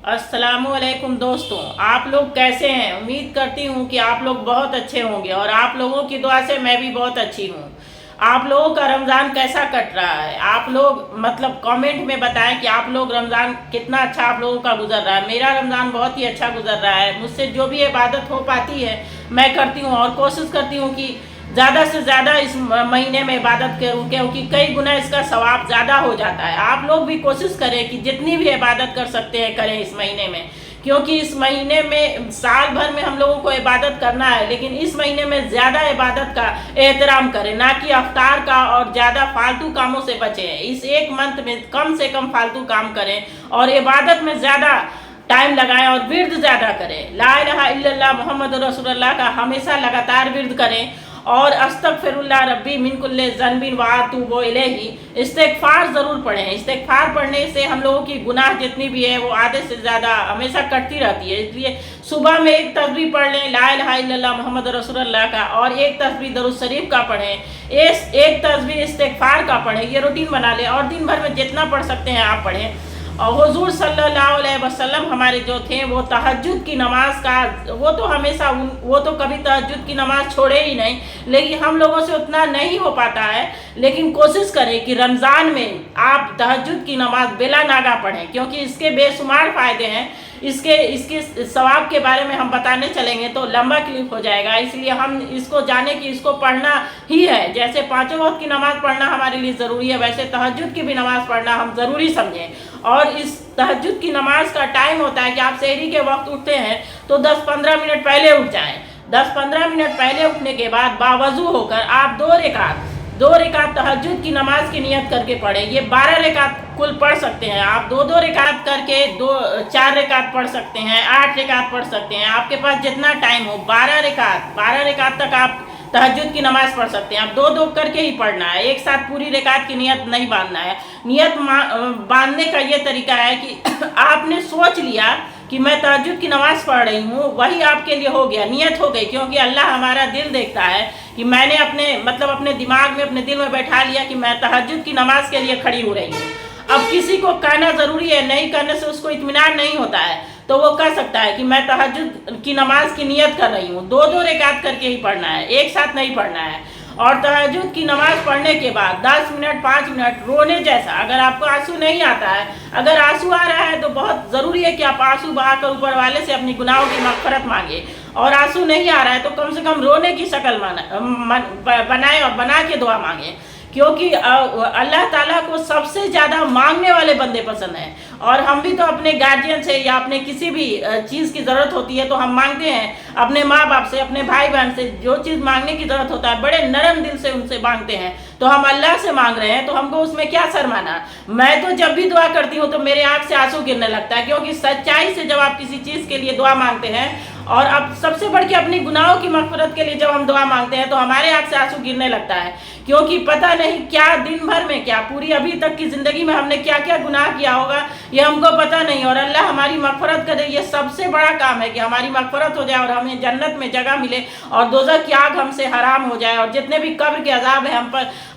अस्सलामुअलैकुम दोस्तों, आप लोग कैसे हैं। उम्मीद करती हूँ कि आप लोग बहुत अच्छे होंगे और आप लोगों की दुआ से मैं भी बहुत अच्छी हूँ। आप लोगों का रमज़ान कैसा कट रहा है। आप लोग मतलब कमेंट में बताएं कि आप लोग रमज़ान कितना अच्छा आप लोगों का गुजर रहा है। मेरा रमज़ान बहुत ही अच्छा गुजर रहा है। मुझसे जो भी इबादत हो पाती है मैं करती हूँ और कोशिश करती हूँ कि ज़्यादा से ज़्यादा इस महीने में इबादत करूँ, क्योंकि कई गुना इसका सवाब ज़्यादा हो जाता है। आप लोग भी कोशिश करें कि जितनी भी इबादत कर सकते हैं करें इस महीने में, क्योंकि इस महीने में साल भर में हम लोगों को इबादत करना है, लेकिन इस महीने में ज़्यादा इबादत का एहतराम करें, ना कि अफ्तार का और ज़्यादा फालतू कामों से बचें। इस एक मंथ में कम से कम फालतू काम करें और इबादत में ज़्यादा टाइम लगाएं और विर्द ज़्यादा करें। ला इलाहा इल्लल्लाह मोहम्मद रसूलुल्लाह का हमेशा लगातार विर्द करें और अस्तगफिरुल्लाह रब्बी मिन कुल्ले ज़न्बिन व अतूबु इलैहि इस्तिग़फ़ार ज़रूर पढ़ें। इस्तिग़फ़ार पढ़ने से हम लोगों की गुनाह जितनी भी है वो आधे से ज़्यादा हमेशा कटती रहती है। इसलिए सुबह में एक तस्बीह पढ़ लें ला इलाहा इल्लल्लाह मोहम्मद रसूलुल्लाह का, और एक तस्बीह दरूद शरीफ का पढ़ें, एक तस्बीह इस्तिग़फ़ार का पढ़ें। ये रूटीन बना लें और दिन भर में जितना पढ़ सकते हैं आप पढ़ें। और हुजूर सल्लल्लाहु अलैहि वसल्लम हमारे जो थे वो तहज्जुद की नमाज का वो तो हमेशा वो तो कभी तहज्जुद की नमाज छोड़े ही नहीं, लेकिन हम लोगों से उतना नहीं हो पाता है। लेकिन कोशिश करें कि रमज़ान में आप तहज्जुद की नमाज बिला नागा पढ़ें, क्योंकि इसके बेशुमार फ़ायदे हैं। इसके सवाब के बारे में हम बताने चलेंगे तो लंबा क्लिप हो जाएगा, इसलिए हम इसको जाने कि इसको पढ़ना ही है। जैसे पाँचों वक्त की नमाज़ पढ़ना हमारे लिए ज़रूरी है, वैसे तहज्जुद की भी नमाज़ पढ़ना हम ज़रूरी समझें। और इस तहज्जुद की नमाज का टाइम होता है कि आप सहरी के वक्त उठते हैं तो 10-15 मिनट पहले उठ जाएं। 10-15 मिनट पहले उठने के बाद बावज़ू होकर आप दो रेकात तहज्जुद की नमाज की नियत करके पढ़ें। ये 12 रेकात कुल पढ़ सकते हैं आप। दो रेकात करके 4 रेकात पढ़ सकते हैं, 8 रेकात पढ़ सकते हैं, आपके पास जितना टाइम हो। 12 रेकात तक आप तहज्जुद की नमाज पढ़ सकते हैं। आप दो करके ही पढ़ना है, एक साथ पूरी रेकात की नियत नहीं बांधना है। नियत बांधने का ये तरीका है कि आपने सोच लिया कि मैं तहज्जुद की नमाज पढ़ रही हूँ, वही आपके लिए हो गया, नियत हो गई। क्योंकि अल्लाह हमारा दिल देखता है कि मैंने अपने दिमाग में अपने दिल में बैठा लिया कि मैं तहज्जुद की नमाज के लिए खड़ी हो रही हूँ। अब किसी को कहना ज़रूरी है, नहीं करने से उसको इत्मीनान नहीं होता है, तो वो कह सकता है कि मैं तहज्जुद की नमाज की नियत कर रही हूँ। दो रेकात करके ही पढ़ना है, एक साथ नहीं पढ़ना है। और तहज्जुद की नमाज पढ़ने के बाद 10 मिनट 5 मिनट रोने जैसा, अगर आपको आंसू नहीं आता है, अगर आंसू आ रहा है तो बहुत ज़रूरी है कि आप आंसू बहाकर ऊपर वाले से अपनी गुनाहों की मग़फ़िरत मांगे। और आंसू नहीं आ रहा है तो कम से कम रोने की शक्ल बनाएं और बना के दुआ मांगें, क्योंकि अल्लाह ताला को सबसे ज़्यादा मांगने वाले बंदे पसंद हैं। और हम भी तो अपने गार्जियन से या अपने किसी भी चीज़ की ज़रूरत होती है तो हम मांगते हैं, अपने माँ बाप से, अपने भाई बहन से जो चीज़ मांगने की ज़रूरत होता है बड़े नरम दिल से उनसे मांगते हैं। तो हम अल्लाह से मांग रहे हैं तो हमको उसमें क्या शर्माना। मैं तो जब भी दुआ करती हूँ तो मेरे आँख से आंसू गिरने लगता है, क्योंकि सच्चाई से जब आप किसी चीज़ के लिए दुआ मांगते हैं और अब सबसे बढ़ के अपनी गुनाहों की मग़फ़िरत के लिए जब हम दुआ मांगते हैं तो हमारे आँख से आंसू गिरने लगता है। क्योंकि पता नहीं क्या दिन भर में, क्या पूरी अभी तक की ज़िंदगी में हमने क्या क्या गुनाह किया होगा ये हमको पता नहीं। और अल्लाह हमारी मग़फ़िरत करे, ये सबसे बड़ा काम है कि हमारी मग़फ़िरत हो जाए और हमें जन्नत में जगह मिले और दोज़ख की आग हमसे हराम हो जाए और जितने भी कब्र के अज़ाब है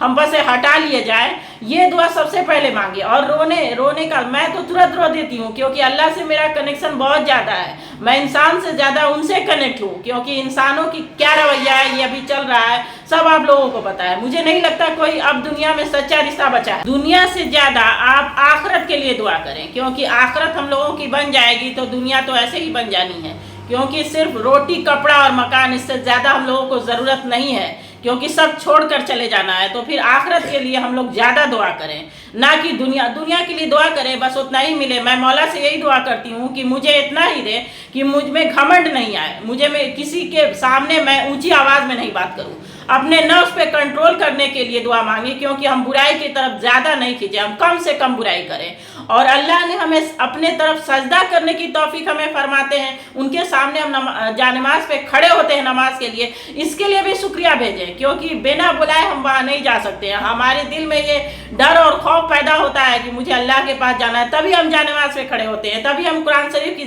हम पर से हटा लिए जाए। ये दुआ सबसे पहले मांगे। और रोने का मैं तो तुरंत रो देती हूँ, क्योंकि अल्लाह से मेरा कनेक्शन बहुत ज़्यादा है। मैं इंसान से ज़्यादा उनसे कनेक्ट हूँ, क्योंकि इंसानों की क्या रवैया है ये अभी चल रहा है सब आप लोगों को पता है। मुझे नहीं लगता कोई अब दुनिया में सच्चा रिश्ता बचा है। दुनिया से ज़्यादा आप आखिरत के लिए दुआ करें, क्योंकि आखिरत हम लोगों की बन जाएगी तो दुनिया तो ऐसे ही बन जानी है। क्योंकि सिर्फ रोटी कपड़ा और मकान, इससे ज़्यादा हम लोगों को ज़रूरत नहीं है, क्योंकि सब छोड़कर चले जाना है। तो फिर आखिरत के लिए हम लोग ज़्यादा दुआ करें, ना कि दुनिया के लिए दुआ करें बस उतना ही मिले। मैं मौला से यही दुआ करती हूँ कि मुझे इतना ही दे कि मुझ में घमंड नहीं आए, मैं किसी के सामने मैं ऊंची आवाज़ में नहीं बात करूँ। अपने नफ्स पे कंट्रोल करने के लिए दुआ मांगे, क्योंकि हम बुराई की तरफ ज़्यादा नहीं खींचे, हम कम से कम बुराई करें। और अल्लाह ने हमें अपने तरफ सजदा करने की तौफीक हमें फरमाते हैं, उनके सामने हम जानमाज पे खड़े होते हैं नमाज के लिए, इसके लिए भी शुक्रिया भेजें, क्योंकि बिना बुलाए हम वहाँ नहीं जा सकते हैं। हमारे दिल में ये डर और खौफ पैदा होता है कि मुझे अल्लाह के पास जाना है, तभी हम जानमाज पे खड़े होते हैं, तभी हम कुरान शरीफ की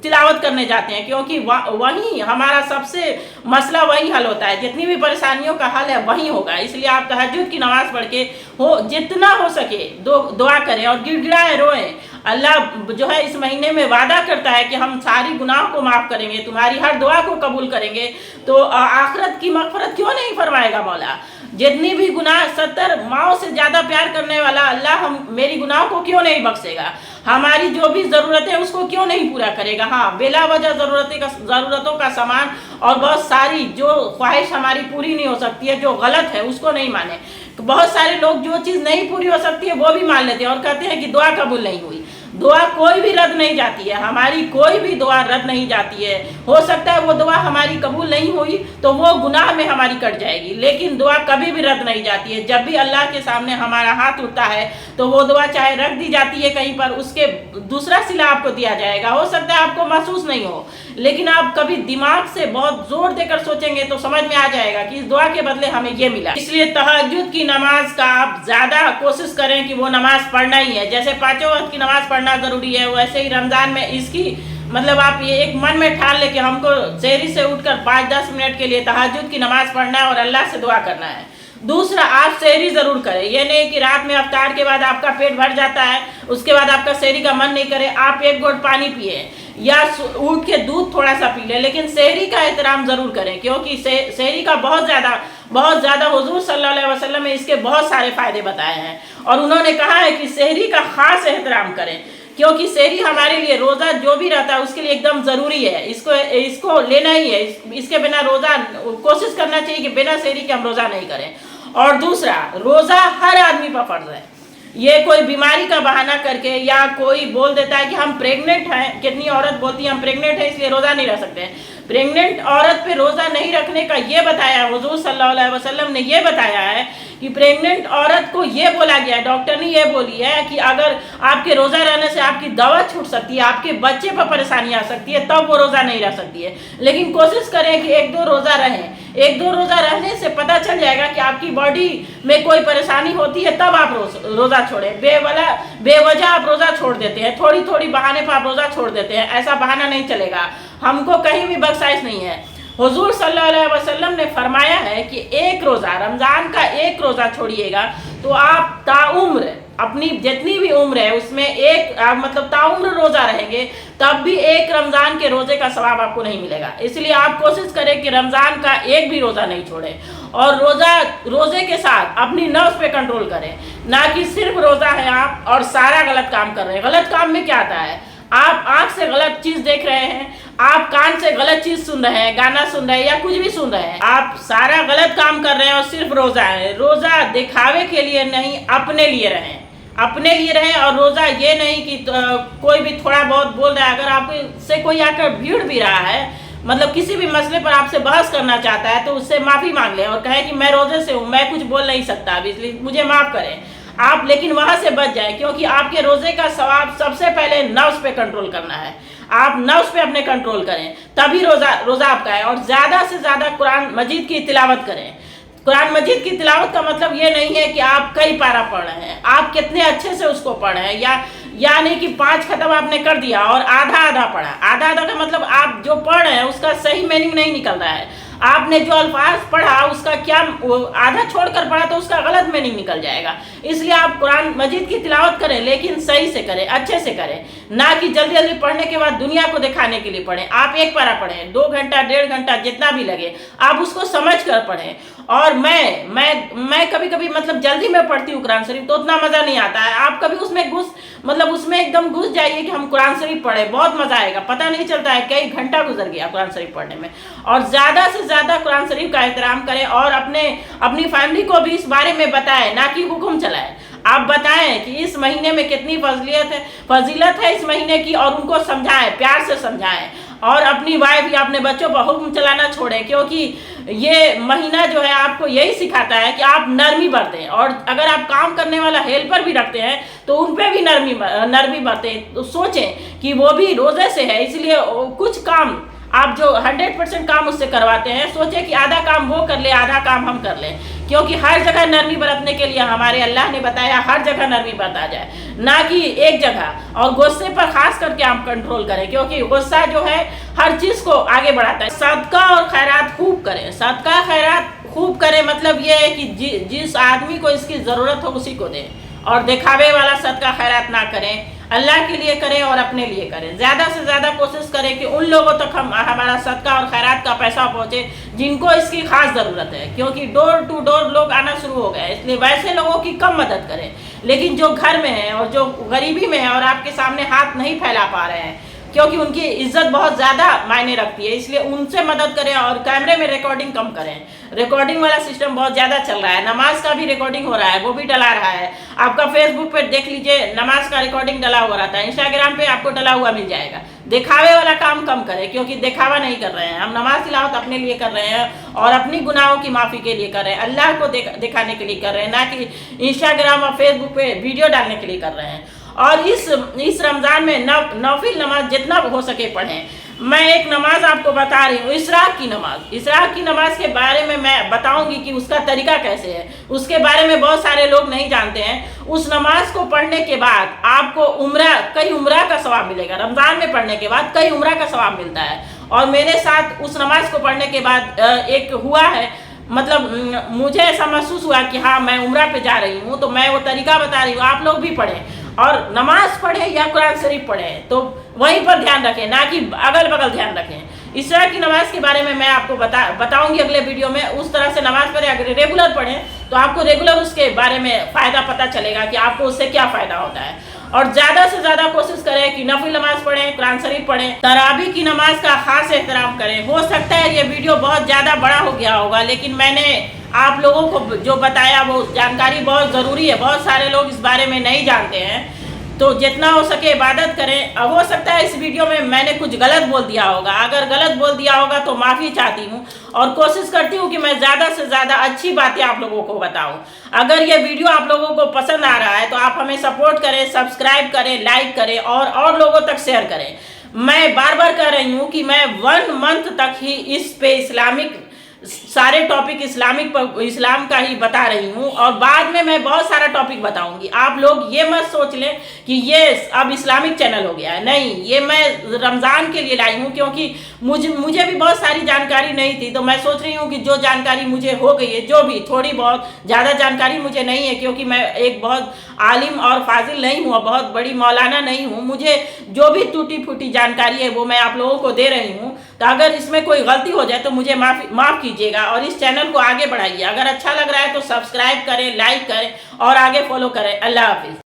तिलावत करने जाते हैं, क्योंकि वहीं हमारा सबसे मसला वहीं हल होता है, जितनी भी परेशानियों का हल है वहीं होगा। इसलिए आप तहज्जुद की नमाज पढ़ के जितना हो सके दुआ करें और गिड़गिड़ाएं, रोएं। अल्लाह जो है इस महीने में वादा करता है कि हम सारी गुनाह को माफ़ करेंगे, तुम्हारी हर दुआ को कबूल करेंगे, तो आखिरत की मग़फ़िरत क्यों नहीं फरमाएगा मौला। जितनी भी गुनाह 70 माओ से ज़्यादा प्यार करने वाला अल्लाह हम मेरी गुनाह को क्यों नहीं बख्शेगा, हमारी जो भी ज़रूरतें हैं उसको क्यों नहीं पूरा करेगा। हाँ, बेला वजह ज़रूरतों का सामान और बहुत सारी जो ख्वाहिश हमारी पूरी नहीं हो सकती है, जो गलत है उसको नहीं माने। बहुत सारे लोग जो चीज़ नहीं पूरी हो सकती है वो भी मान लेते हैं और कहते हैं कि दुआ कबूल नहीं हुई। दुआ कोई भी रद्द नहीं जाती है, हमारी कोई भी दुआ रद्द नहीं जाती है। हो सकता है वो दुआ हमारी कबूल नहीं हुई तो वो गुनाह में हमारी कट जाएगी, लेकिन दुआ कभी भी रद्द नहीं जाती है। जब भी अल्लाह के सामने हमारा हाथ उठता है तो वो दुआ चाहे रख दी जाती है कहीं पर, उसके दूसरा सिला आपको दिया जाएगा। हो सकता है आपको महसूस नहीं हो, लेकिन आप कभी दिमाग से बहुत जोर देकर सोचेंगे तो समझ में आ जाएगा कि इस दुआ के बदले हमें ये मिला। इसलिए तहज्जुद की नमाज का आप ज़्यादा कोशिश करें कि वो नमाज पढ़ना ही है। जैसे पाँचों वक्त की नमाज पढ़ना ज़रूरी है, वैसे ही रमज़ान में इसकी मतलब आप ये एक मन में ठान ले कि हमको सहरी से उठकर 5-10 मिनट के लिए तहज्जुद की नमाज पढ़ना है और अल्लाह से दुआ करना है। दूसरा, आप सहरी ज़रूर करें। ये नहीं कि रात में अफ्तार के बाद आपका पेट भर जाता है, उसके बाद आपका सहरी का मन नहीं करे, आप एक घोट पानी पिए या उठ के दूध थोड़ा सा पी ले, लेकिन सहरी का एहतराम ज़रूर करें, क्योंकि सहरी का बहुत ज़्यादा हुजूर सल्लल्लाहु अलैहि वसल्लम ने इसके बहुत सारे फ़ायदे बताए हैं और उन्होंने कहा है कि सहरी का ख़ास एहतराम करें, क्योंकि सहरी हमारे लिए रोज़ा जो भी रहता है उसके लिए एकदम ज़रूरी है। इसको लेना ही है, इसके बिना रोज़ा कोशिश करना चाहिए कि बिना सहरी के हम रोज़ा नहीं करें। और दूसरा, रोज़ा हर आदमी पर फ़र्ज़ है। ये कोई बीमारी का बहाना करके या कोई बोल देता है कि हम प्रेग्नेंट हैं, कितनी औरत बोलती है हम प्रेग्नेंट है इसलिए रोज़ा नहीं रख सकते। प्रेग्नेंट औरत पे रोज़ा नहीं रखने का ये बताया है, हुजूर सल्लल्लाहु अलैहि वसल्लम ने ये बताया है कि प्रेग्नेंट औरत को ये बोला गया है, डॉक्टर ने ये बोली है कि अगर आपके रोज़ा रहने से आपकी दवा छूट सकती है, आपके बच्चे पर परेशानी आ सकती है, तब वो रोज़ा नहीं रह सकती है। लेकिन कोशिश करें कि 1-2 रोज़ा रहें। 1-2 रोज़ा रहने से पता चल जाएगा कि आपकी बॉडी में कोई परेशानी होती है, तब आप रोज़ा छोड़ें। बेवजह आप रोज़ा छोड़ देते हैं, थोड़ी बहाने पर आप रोज़ा छोड़ देते हैं, ऐसा बहाना नहीं चलेगा। हमको कहीं भी बख्शाइश नहीं है। हुजूर सल्लल्लाहु अलैहि वसल्लम ने फरमाया है कि एक रोज़ा, रमज़ान का एक रोज़ा छोड़िएगा तो आप ताउम्र, अपनी जितनी भी उम्र है उसमें एक मतलब ताउम्र रोज़ा रहेंगे, तब भी एक रमज़ान के रोज़े का सवाब आपको नहीं मिलेगा। इसलिए आप कोशिश करें कि रमज़ान का एक भी रोज़ा नहीं छोड़ें और रोज़े के साथ अपनी नफ्स पे कंट्रोल करें, ना कि सिर्फ रोज़ा है आप और सारा गलत काम कर रहे हैं। गलत काम में क्या आता है, आप आँख से गलत चीज़ देख रहे हैं, आप कान से गलत चीज़ सुन रहे हैं, गाना सुन रहे हैं या कुछ भी सुन रहे हैं, आप सारा गलत काम कर रहे हैं और सिर्फ रोज़ा है। रोज़ा दिखावे के लिए नहीं, अपने लिए रहें, अपने लिए रहें। और रोज़ा ये नहीं कि कोई भी थोड़ा बहुत बोल रहा है, अगर आपसे कोई आकर भीड़ भी रहा है, मतलब किसी भी मसले पर आपसे बहस करना चाहता है, तो उससे माफ़ी मांग लें और कहें कि मैं रोज़े से हूँ, मैं कुछ बोल नहीं सकता अभी, इसलिए मुझे माफ़ करें आप, लेकिन वहाँ से बच जाए, क्योंकि आपके रोज़े का सवाब सबसे पहले नफ्स पे कंट्रोल करना है। आप नफ्स पे अपने कंट्रोल करें, तभी रोज़ा आपका है। और ज़्यादा से ज़्यादा कुरान मजीद की तिलावत करें। कुरान मजीद की तिलावत का मतलब ये नहीं है कि आप कई पारा पढ़ रहे हैं, आप कितने अच्छे से उसको पढ़ रहे हैं, या नहीं कि 5 खत्म आपने कर दिया और आधा पढ़ा। आधा का मतलब आप जो पढ़ रहे हैं उसका सही मीनिंग नहीं निकल रहा है। आपने जो अल्फाज पढ़ा उसका क्या आधा छोड़कर पढ़ा तो उसका गलत मीनिंग निकल जाएगा। इसलिए आप कुरान मजीद की तिलावत करें, लेकिन सही से करें, अच्छे से करें, ना कि जल्दी पढ़ने के बाद दुनिया को दिखाने के लिए पढ़ें। आप एक पारा पढ़ें, 2 घंटा 1.5 घंटा जितना भी लगे, आप उसको समझ कर पढ़ें। और मैं कभी मतलब जल्दी में पढ़ती हूँ कुरान शरीफ, तो उतना मज़ा नहीं आता है। आप कभी उसमें एकदम घुस जाइए कि हम कुरान शरीफ पढ़े, बहुत मज़ा आएगा, पता नहीं चलता है कई घंटा गुजर गया कुरान शरीफ पढ़ने में। और ज़्यादा से ज़्यादा कुरान शरीफ का एहतराम करें और अपनी फैमिली को भी इस बारे में बताएं, ना कि हुक्म चलाएं। आप बताएं कि इस महीने में कितनी फजीलत है इस महीने की, और उनको समझाएं, प्यार से समझाएं। और अपनी वाइफ या अपने बच्चों पर हुक्म चलाना छोड़ें, क्योंकि ये महीना जो है आपको यही सिखाता है कि आप नरमी बरतें। और अगर आप काम करने वाला हेल्पर भी रखते हैं तो उन पर भी नरमी बरतें। तो सोचें कि वो भी रोज़े से है, इसलिए कुछ काम आप जो 100% काम उससे करवाते हैं, सोचें कि आधा काम वो कर ले, आधा काम हम कर लें, क्योंकि हर जगह नरमी बरतने के लिए हमारे अल्लाह ने बताया हर जगह नरमी बरता जाए, ना कि एक जगह। और गुस्से पर खास करके आप कंट्रोल करें, क्योंकि गुस्सा जो है हर चीज़ को आगे बढ़ाता है। सदका और खैरात खूब करें, सदका खैरात खूब करें, मतलब ये है कि जिस आदमी को इसकी ज़रूरत हो उसी को दें, और दिखावे वाला सदका खैरात ना करें। अल्लाह के लिए करें और अपने लिए करें। ज़्यादा से ज़्यादा कोशिश करें कि उन लोगों तक हमारा सदका और खैरात का पैसा पहुँचे जिनको इसकी खास ज़रूरत है, क्योंकि डोर टू डोर लोग आना शुरू हो गए, इसलिए वैसे लोगों की कम मदद करें। लेकिन जो घर में है और जो गरीबी में है और आपके सामने हाथ नहीं फैला पा रहे हैं, क्योंकि उनकी इज्जत बहुत ज़्यादा मायने रखती है, इसलिए उनसे मदद करें और कैमरे में रिकॉर्डिंग कम करें। रिकॉर्डिंग वाला सिस्टम बहुत ज़्यादा चल रहा है, नमाज का भी रिकॉर्डिंग हो रहा है, वो भी डला रहा है। आपका फेसबुक पे देख लीजिए, नमाज का रिकॉर्डिंग डला हुआ रहता है, इंस्टाग्राम पे आपको डला हुआ मिल जाएगा। दिखावे वाला काम कम करें, क्योंकि दिखावा नहीं कर रहे हैं हम, नमाज तिलावत अपने लिए कर रहे हैं और अपनी गुनाहों की माफ़ी के लिए कर रहे हैं, अल्लाह को दिखाने के लिए कर रहे हैं, ना कि इंस्टाग्राम और फेसबुक पे वीडियो डालने के लिए कर रहे हैं। और इस रमज़ान में नौफिल नमाज जितना हो सके पढ़ें। मैं एक नमाज आपको बता रही हूँ, इशराक की नमाज। इशराक की नमाज के बारे में मैं बताऊंगी कि उसका तरीका कैसे है, उसके बारे में बहुत सारे लोग नहीं जानते हैं। उस नमाज को पढ़ने के बाद आपको कई उम्रा का सवाब मिलेगा। रमज़ान में पढ़ने के बाद कई उम्रा का सवाब मिलता है। और मेरे साथ उस नमाज को पढ़ने के बाद एक हुआ है, मतलब मुझे ऐसा महसूस हुआ कि हाँ मैं उम्रा पे जा रही हूँ, तो मैं वो तरीका बता रही हूँ, आप लोग भी पढ़ें और नमाज पढ़ें या कुरान शरीफ पढ़ें तो वहीं पर ध्यान रखें, ना कि अगल बगल ध्यान रखें। इस तरह की नमाज के बारे में मैं आपको बताऊंगी अगले वीडियो में। उस तरह से नमाज पढ़ें, अगर रेगुलर पढ़ें तो आपको रेगुलर उसके बारे में फ़ायदा पता चलेगा कि आपको उससे क्या फ़ायदा होता है। और ज़्यादा से ज़्यादा कोशिश करें कि नफिल नमाज पढ़ें, कुरान शरीफ पढ़ें, तरावी की नमाज का खास एहतराम करें। हो सकता है ये वीडियो बहुत ज़्यादा बड़ा हो गया होगा, लेकिन मैंने आप लोगों को जो बताया वो जानकारी बहुत ज़रूरी है, बहुत सारे लोग इस बारे में नहीं जानते हैं। तो जितना हो सके इबादत करें। अब हो सकता है इस वीडियो में मैंने कुछ गलत बोल दिया होगा, अगर गलत बोल दिया होगा तो माफ़ी चाहती हूँ और कोशिश करती हूँ कि मैं ज़्यादा से ज़्यादा अच्छी बातें आप लोगों को बताऊँ। अगर ये वीडियो आप लोगों को पसंद आ रहा है तो आप हमें सपोर्ट करें, सब्सक्राइब करें, लाइक करें और लोगों तक शेयर करें। मैं बार बार कह रही हूँ कि मैं 1 मंथ तक ही इस पे इस्लामिक सारे टॉपिक इस्लाम का ही बता रही हूँ और बाद में मैं बहुत सारा टॉपिक बताऊंगी। आप लोग ये मत सोच लें कि ये अब इस्लामिक चैनल हो गया है, नहीं, ये मैं रमज़ान के लिए लाई हूँ, क्योंकि मुझे भी बहुत सारी जानकारी नहीं थी। तो मैं सोच रही हूँ कि जो जानकारी मुझे हो गई है, जो भी थोड़ी बहुत, ज़्यादा जानकारी मुझे नहीं है, क्योंकि मैं एक बहुत आलिम और फाजिल नहीं हूँ, बहुत बड़ी मौलाना नहीं हूँ। मुझे जो भी टूटी फूटी जानकारी है वो मैं आप लोगों को दे रही हूँ। तो अगर इसमें कोई गलती हो जाए तो मुझे माफ़ कीजिएगा और इस चैनल को आगे बढ़ाइए। अगर अच्छा लग रहा है तो सब्सक्राइब करें, लाइक करें और आगे फॉलो करें। अल्लाह हाफिज़।